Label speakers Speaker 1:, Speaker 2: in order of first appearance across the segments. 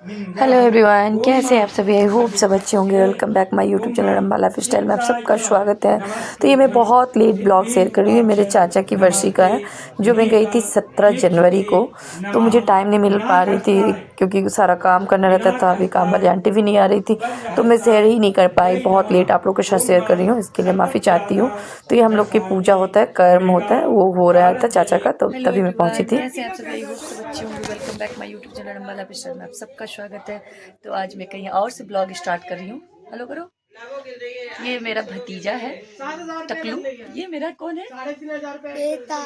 Speaker 1: Hello everyone, कैसे हैं आप सभी। आई होप सब अच्छे होंगे। Welcome back my YouTube channel Amba life style में आप सबका स्वागत है। तो ये मैं बहुत लेट ब्लॉग शेयर कर रही हूँ। मेरे चाचा की वर्षी का है जो मैं गई थी 17 जनवरी को। तो मुझे टाइम नहीं मिल पा रही थी क्योंकि सारा काम करना रहता था। अभी काम वाली आंटी भी नहीं आ रही थी तो मैं शेयर ही नहीं कर पाई। बहुत लेट आप लोग के साथ शेयर कर रही हूँ, इसके लिए माफ़ी चाहती हूँ। तो ये हम लोग की पूजा होता है, कर्म होता है, वो हो रहा था चाचा का, तो तभी मैं पहुँची थी। कैसे आप सभी सब अच्छे होंगे। Welcome back my YouTube channel Amba life style में आप सबका स्वागत है। तो आज मैं कहीं और से ब्लॉग स्टार्ट कर रही हूँ। हेलो करो। ये मेरा भतीजा है टकलू। ये मेरा कौन है, बेटा।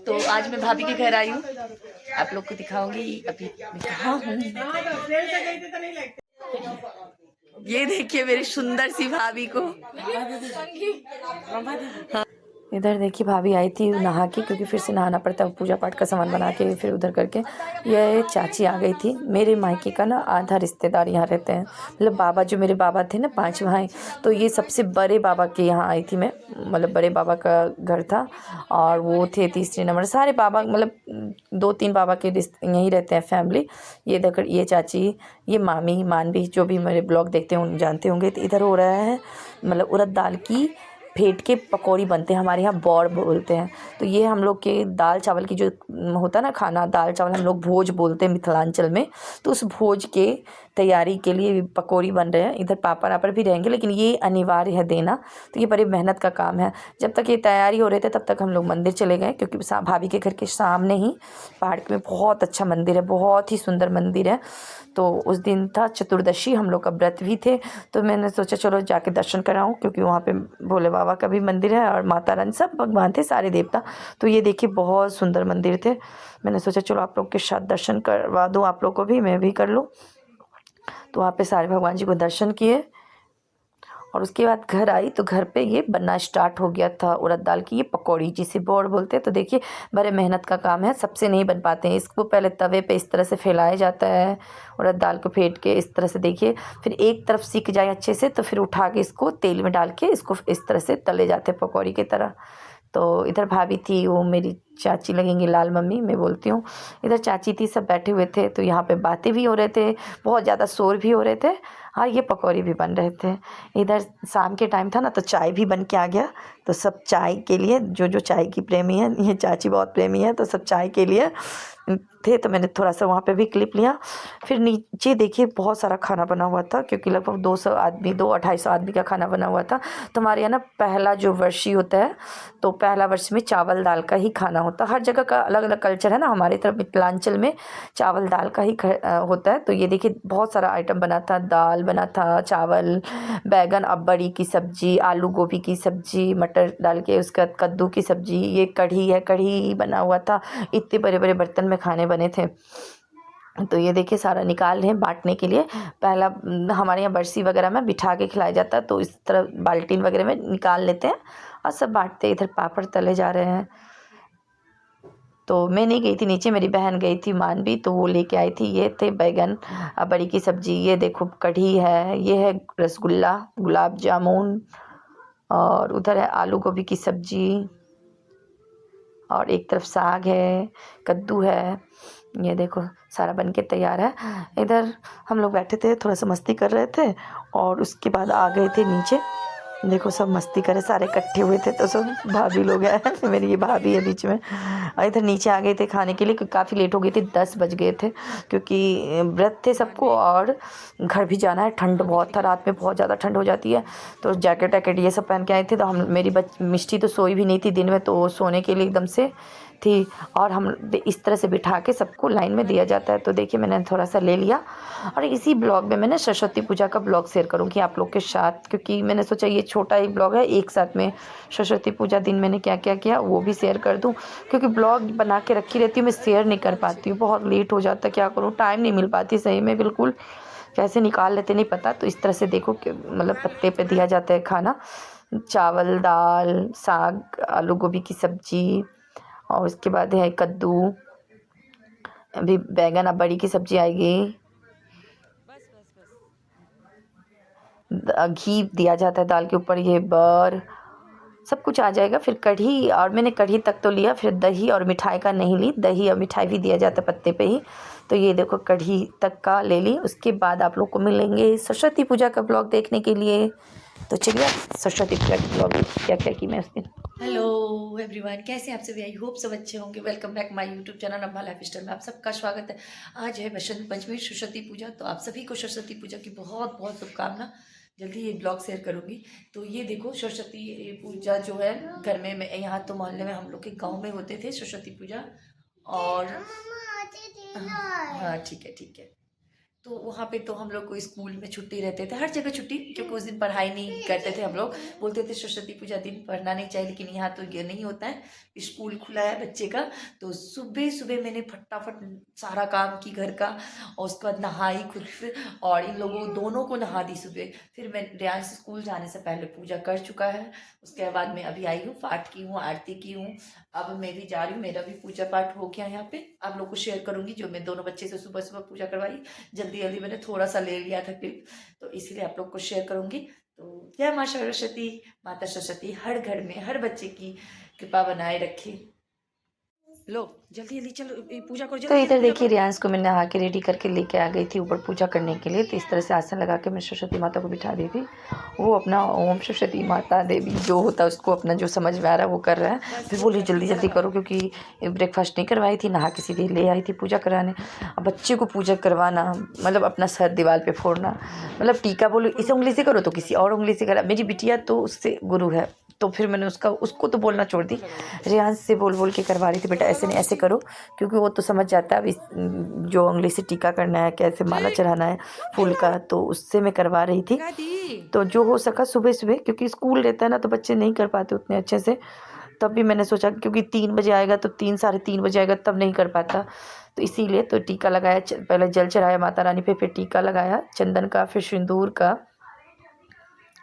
Speaker 1: तो आज मैं भाभी के घर आई हूँ, आप लोग को दिखाऊंगी अभी मैं कहाँ हूँ। ये देखिए मेरी सुंदर सी भाभी को। इधर देखिए भाभी आई थी नहा के, क्योंकि फिर से नहाना पड़ता है, पूजा पाठ का सामान बना के फिर उधर करके। ये चाची आ गई थी। मेरे मायके का ना आधा रिश्तेदार यहाँ रहते हैं, मतलब बाबा, जो मेरे बाबा थे ना 5 भाई, तो ये सबसे बड़े बाबा के यहाँ आई थी मैं। मतलब बड़े बाबा का घर था और वो थे तीसरे नंबर। सारे बाबा मतलब 2-3 बाबा के यहीं रहते हैं फैमिली। ये देखकर ये चाची, ये मामी मानवी, जो भी मेरे ब्लॉग देखते हैं जानते होंगे। तो इधर हो रहा है मतलब उड़द दाल की फेंट के पकौड़ी बनते हैं, हमारे यहाँ बौड़ बोलते हैं। तो ये हम लोग के दाल चावल की जो होता है ना खाना, दाल चावल हम लोग भोज बोलते हैं मिथिलांचल में। तो उस भोज के तैयारी के लिए पकौड़ी बन रहे हैं। इधर पापड़ वापड़ भी रहेंगे, लेकिन ये अनिवार्य है देना। तो ये बड़ी मेहनत का काम है। जब तक ये तैयारी हो रहे थे तब तक हम लोग मंदिर चले गए, क्योंकि भाभी के घर के सामने ही पहाड़ में बहुत अच्छा मंदिर है, बहुत ही सुंदर मंदिर है। तो उस दिन था चतुर्दशी, हम लोग का व्रत भी थे। तो मैंने सोचा चलो जाके दर्शन कराऊं, क्योंकि वहाँ पे भोले बाबा का भी मंदिर है और माता रानी, सब भगवान थे, सारे देवता। तो ये देखिए बहुत सुंदर मंदिर थे। मैंने सोचा चलो आप लोग के साथ दर्शन करवा दूँ, आप लोग को भी, मैं भी कर लूँ। तो वहाँ पे सारे भगवान जी को दर्शन किए और उसके बाद घर आई तो घर पे ये बनना स्टार्ट हो गया था उड़द दाल की ये पकौड़ी, जिसे बौड़ बोलते हैं। तो देखिए बड़े मेहनत का काम है, सबसे नहीं बन पाते हैं। इसको पहले तवे पे इस तरह से फैलाया जाता है, उड़द दाल को फेंट के इस तरह से, देखिए फिर एक तरफ सीख जाए अच्छे से तो फिर उठा के इसको तेल में डाल के इसको इस तरह से तले जाते हैं पकौड़ी की तरह। तो इधर भाभी थी, वो मेरी चाची लगेंगी, लाल मम्मी मैं बोलती हूँ। इधर चाची थी, सब बैठे हुए थे। तो यहाँ पे बातें भी हो रहे थे, बहुत ज़्यादा शोर भी हो रहे थे और ये पकौड़ी भी बन रहे थे। इधर शाम के टाइम था ना, तो चाय भी बन के आ गया। तो सब चाय के लिए, जो जो चाय की प्रेमी है, ये चाची बहुत प्रेमी है, तो सब चाय के लिए थे। तो मैंने थोड़ा सा वहाँ पे भी क्लिप लिया। फिर नीचे देखिए बहुत सारा खाना बना हुआ था, क्योंकि लगभग 200 आदमी, 200-250 आदमी का खाना बना हुआ था। तो हमारे यहाँ ना पहला जो वर्षी होता है, तो पहला वर्ष में चावल दाल का ही खाना होता है। हर जगह का अलग अलग कल्चर है ना, हमारी तरफ मिथिलांचल में चावल दाल का ही होता है। तो ये देखिए बहुत सारा आइटम बना था, दाल बना था, चावल, बैगन, अब बड़ी की सब्जी, आलू गोभी की सब्जी, मटर डाल के, उसका कद्दू की सब्जी, ये कढ़ी है, कढ़ी बना हुआ था। इतने बड़े बड़े बर्तन में खाने बने थे। तो ये देखिए सारा निकाल रहे हैं बांटने के लिए। पहला हमारे यहाँ बरसी वगैरह में बिठा के खिलाया जाता है, तो इस तरह बाल्टीन वगैरह में निकाल लेते हैं और सब बांटते हैं। इधर पापड़ तले जा रहे हैं। तो मैं नहीं गई थी नीचे, मेरी बहन गई थी मानवी, तो वो लेके आई थी। ये थे बैगन, बड़ी की सब्जी, ये देखो कढ़ी है, ये है रसगुल्ला, गुलाब जामुन, और उधर है आलू गोभी की सब्जी, और एक तरफ साग है, कद्दू है। ये देखो सारा बन के तैयार है। इधर हम लोग बैठे थे, थोड़ा सा मस्ती कर रहे थे और उसके बाद आ गए थे नीचे। देखो सब मस्ती करे, सारे इकट्ठे हुए थे। तो सब भाभी लोग हैं, मेरी ये भाभी है बीच में। और इधर नीचे आ गए थे खाने के लिए, क्योंकि काफ़ी लेट हो गई थी, 10 बज गए थे, क्योंकि व्रत थे सबको और घर भी जाना है। ठंड बहुत था, रात में बहुत ज़्यादा ठंड हो जाती है। तो जैकेट वैकेट ये सब पहन के आए थे। तो हम, मेरी मिष्टी तो सोई भी नहीं थी दिन में, तो सोने के लिए एकदम से थी। और हम इस तरह से बिठा के सबको लाइन में दिया जाता है। तो देखिए मैंने थोड़ा सा ले लिया। और इसी ब्लॉग में मैंने सरस्वती पूजा का ब्लॉग शेयर करूँगी आप लोग के साथ, क्योंकि मैंने सोचा ये छोटा ही ब्लॉग है, एक साथ में सरस्वती पूजा दिन मैंने क्या क्या किया वो भी शेयर कर दूँ। क्योंकि ब्लॉग बना के रखी रहती हूँ, मैं शेयर नहीं कर पाती हूँ, बहुत लेट हो जाता है, क्या करूँ, टाइम नहीं मिल पाती सही में, बिल्कुल कैसे निकाल लेते नहीं पता। तो इस तरह से देखो कि मतलब पत्ते पे दिया जाता है खाना, चावल, दाल, साग, आलू गोभी की सब्जी, और उसके बाद है कद्दू, अभी बैगन, अब बड़ी की सब्जी आएगी, घी दिया जाता है दाल के ऊपर, ये बर, सब कुछ आ जाएगा। फिर कढ़ी, और मैंने कढ़ी तक तो लिया, फिर दही और मिठाई का नहीं ली, दही और मिठाई भी दिया जाता है पत्ते पे ही। तो ये देखो कढ़ी तक का ले ली। उसके बाद आप लोग को मिलेंगे सरस्वती पूजा का ब्लॉग देखने के लिए। तो चलिए सरस्वती पूजा की ब्लॉग क्या क्या की मैं उस दिन। हेलो एवरीवन, कैसे आप सभी? आई होप सब अच्छे होंगे। Welcome back my YouTube channel अम्मा लाइफ स्टाइल में आप सबका स्वागत है। आज है बसंत पंचमी, सरस्वती पूजा। तो आप सभी को सरस्वती पूजा की बहुत बहुत शुभकामना। जल्दी ये ब्लॉग शेयर करूँगी। तो ये देखो सरस्वती पूजा जो है घर में, मैं यहाँ तो मोहल्ले में हम लोग के गाँव में होते थे सरस्वती पूजा। और हाँ ठीक है ठीक है। तो वहाँ पे तो हम लोग को स्कूल में छुट्टी रहते थे, हर जगह छुट्टी, क्योंकि उस दिन पढ़ाई नहीं करते थे हम लोग। बोलते थे सरस्वती पूजा दिन पढ़ना नहीं चाहिए, लेकिन यहाँ तो ये नहीं होता है। स्कूल खुला है बच्चे का, तो सुबह सुबह मैंने फटाफट सारा काम की घर का, और उसके बाद नहाई खुद से, और इन लोगों दोनों को नहा दी सुबह। फिर मैं रियांश स्कूल जाने से पहले पूजा कर चुका है। उसके बाद मैं अभी आई हूँ, पाठ की हूँ, आरती की हूँ। अब मैं भी जा रही हूँ, मेरा भी पूजा पाठ हो गया यहाँ पे। आप लोग को शेयर करूँगी जो मैं दोनों बच्चे से सुबह सुबह पूजा करवाई। जल्दी जल्दी मैंने थोड़ा सा ले लिया था क्लिप, तो इसीलिए आप लोग को शेयर करूँगी। तो जय माँ सरस्वती, माता सरस्वती हर घर में हर बच्चे की कृपा बनाए रखे। लो जल्दी जल्दी चलो पूजा करो। तो इधर देखिए रियांश को मैं नहा के रेडी करके लेके आ गई थी ऊपर पूजा करने के लिए। तो इस तरह से आसन लगा के मैं सरस्वती माता को बिठा दी थी। वो अपना ओम सरस्वती माता देवी जो होता है उसको अपना जो समझ में आ रहा है वो कर रहा है। फिर बोली जल्दी जल्दी करो, क्योंकि ब्रेकफास्ट नहीं करवाई थी, नहा के सीधे ले आई थी पूजा कराने। अब बच्चे को पूजा करवाना मतलब अपना सर दीवार पर फोड़ना, मतलब टीका बोलो इस उंगली से करो तो किसी और उंगली से करा। मेरी बिटिया तो उससे गुरु है, तो फिर मैंने उसको तो बोलना छोड़ दी। रियांश से बोल बोल के करवा रही थी, बेटा ऐसे नहीं ऐसे करो, क्योंकि वो तो समझ जाता है अब जो उंगली से टीका करना है, कैसे माला चढ़ाना है फूल का, तो उससे मैं करवा रही थी। तो जो हो सका सुबह सुबह, क्योंकि स्कूल रहता है ना तो बच्चे नहीं कर पाते उतने अच्छे से। तब भी मैंने सोचा क्योंकि 3 बजे आएगा तो 3 साढ़े 3 बजे आएगा, तब नहीं कर पाता, तो इसीलिए तो टीका लगाया। पहले जल चढ़ाया माता रानी पे, फिर टीका लगाया चंदन का, फिर सिंदूर का।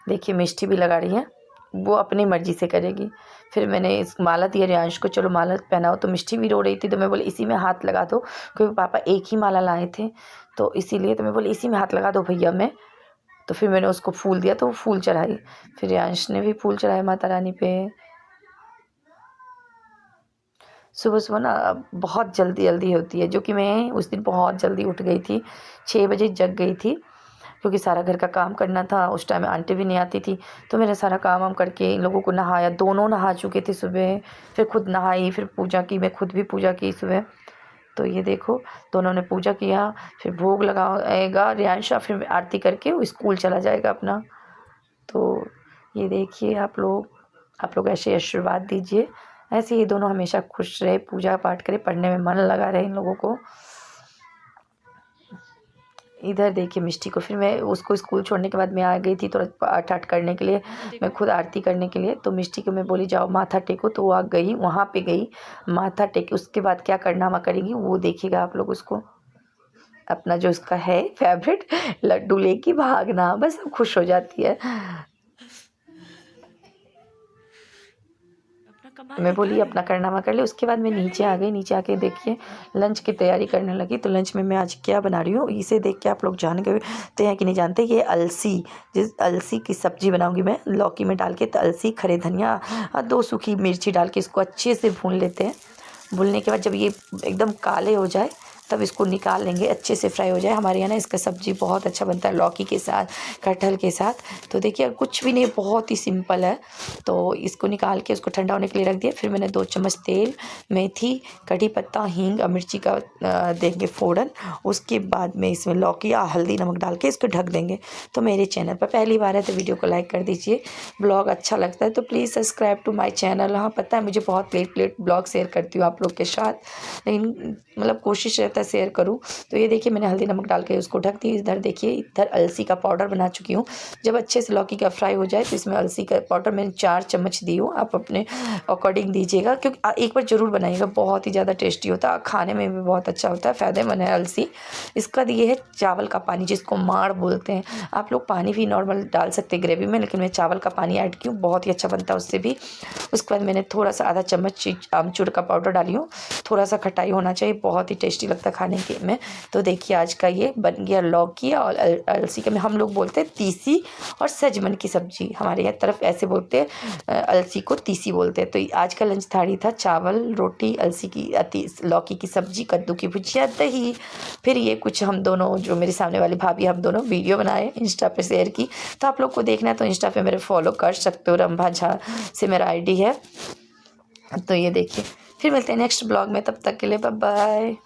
Speaker 1: देखिए मिष्टी भी लगा रही है, वो अपनी मर्ज़ी से करेगी। फिर मैंने इस माला दिया रियांश को, चलो माला पहनाओ। तो मिष्टी भी रो रही थी, तो मैं बोली इसी में हाथ लगा दो, क्योंकि पापा एक ही माला लाए थे, तो इसीलिए तो मैं बोली इसी में हाथ लगा दो भैया मैं। तो फिर मैंने उसको फूल दिया, तो वो फूल चढ़ाई। फिर रियांश ने भी फूल चढ़ाया माता रानी पे। सुबह सुबह ना बहुत जल्दी जल्दी होती है, जो कि मैं उस दिन बहुत जल्दी उठ गई थी, 6 बजे जग गई थी, क्योंकि सारा घर का काम करना था। उस टाइम आंटी भी नहीं आती थी, तो मैंने सारा काम वाम करके इन लोगों को नहाया। दोनों नहा चुके थे सुबह, फिर खुद नहाई, फिर पूजा की, मैं खुद भी पूजा की सुबह। तो ये देखो दोनों ने पूजा किया, फिर भोग लगाएगा रियांशा, फिर आरती करके वो स्कूल चला जाएगा अपना। तो ये देखिए आप लोग ऐसे आशीर्वाद दीजिए, ऐसे ये दोनों हमेशा खुश रहे, पूजा पाठ करे, पढ़ने में मन लगा रहे इन लोगों को। इधर देखिए मिष्टी को, फिर मैं उसको स्कूल छोड़ने के बाद मैं आ गई थी थोड़ा पाठ आठ करने के लिए, मैं खुद आरती करने के लिए। तो मिष्टी को मैं बोली जाओ माथा टेको, तो वो आ गई, वहाँ पे गई माथा टेके। उसके बाद क्या करना वहाँ करेगी वो देखिएगा आप लोग। उसको अपना जो उसका है फेवरेट लड्डू लेके भागना, बस अब खुश हो जाती है। मैं बोली अपना करना वहाँ कर ले। उसके बाद मैं नीचे आ गई, नीचे आके देखिए लंच की तैयारी करने लगी। तो लंच में मैं आज क्या बना रही हूँ इसे देख के आप लोग जान गए तो हैं कि नहीं जानते। ये जिस अलसी की सब्ज़ी बनाऊँगी मैं, लौकी में डाल के। तो अलसी, खड़े धनिया, 2 सूखी मिर्ची डाल के इसको अच्छे से भून लेते हैं। भूनने के बाद जब ये एकदम काले हो जाए तब इसको निकाल लेंगे, अच्छे से फ्राई हो जाए। हमारे यहाँ ना इसका सब्ज़ी बहुत अच्छा बनता है लौकी के साथ, कटहल के साथ। तो देखिए कुछ भी नहीं, बहुत ही सिंपल है। तो इसको निकाल के उसको ठंडा होने के लिए रख दिया। फिर मैंने 2 चम्मच तेल, मेथी, कड़ी पत्ता, हींग और मिर्ची का देंगे फ़ोड़न। उसके बाद में इसमें लौकी या हल्दी नमक डाल के इसको ढक देंगे। तो मेरे चैनल पर पहली बार है तो वीडियो को लाइक कर दीजिए। ब्लॉग अच्छा लगता है तो please subscribe to my channel. हाँ पता है मुझे बहुत लेट ब्लॉग शेयर करती हूँ आप लोग के साथ, लेकिन मतलब कोशिश रहता है शेयर करूँ। तो ये देखिए मैंने हल्दी नमक डाल के उसको ढक दी। इधर देखिए इधर अलसी का पाउडर बना चुकी हूँ। जब अच्छे से लौकी का फ्राई हो जाए तो इसमें अलसी का पाउडर मैंने 4 चम्मच दी हूँ। आप अपने अकॉर्डिंग दीजिएगा, क्योंकि एक बार ज़रूर बनाइएगा, बहुत ही ज़्यादा टेस्टी होता है, खाने में भी बहुत अच्छा होता है, फ़ायदेमंद है अलसी। इसका दिए है चावल का पानी, जिसको माड़ बोलते हैं। आप लोग पानी भी नॉर्मल डाल सकते हैं ग्रेवी में, लेकिन मैं चावल का पानी ऐड की हूँ, बहुत ही अच्छा बनता है उससे भी। उसके बाद मैंने थोड़ा सा आधा चम्मच आमचूर का पाउडर डाली हूँ। थोड़ा सा खटाई होना चाहिए, बहुत ही टेस्टी लगता है। था खाने के में। तो देखिए आज का ये बन गया लौकी और अलसी का, हम लोग बोलते हैं तीसी और सजमन की सब्जी, हमारे यहाँ तरफ ऐसे बोलते हैं, अलसी को तीसी बोलते हैं। तो आज का लंच थाली था चावल, रोटी, अलसी की लौकी की सब्जी, कद्दू की भुजिया, दही। फिर ये कुछ हम दोनों, जो मेरे सामने वाली भाभी, हम दोनों वीडियो बनाए, इंस्टा पे शेयर की। तो आप लोग को देखना है तो इंस्टा पे मेरे फॉलो कर सकते हो, रंभा झा से मेरा आईडी है। तो ये देखिए, फिर मिलते हैं नेक्स्ट ब्लॉग में, तब तक के लिए बाय बाय।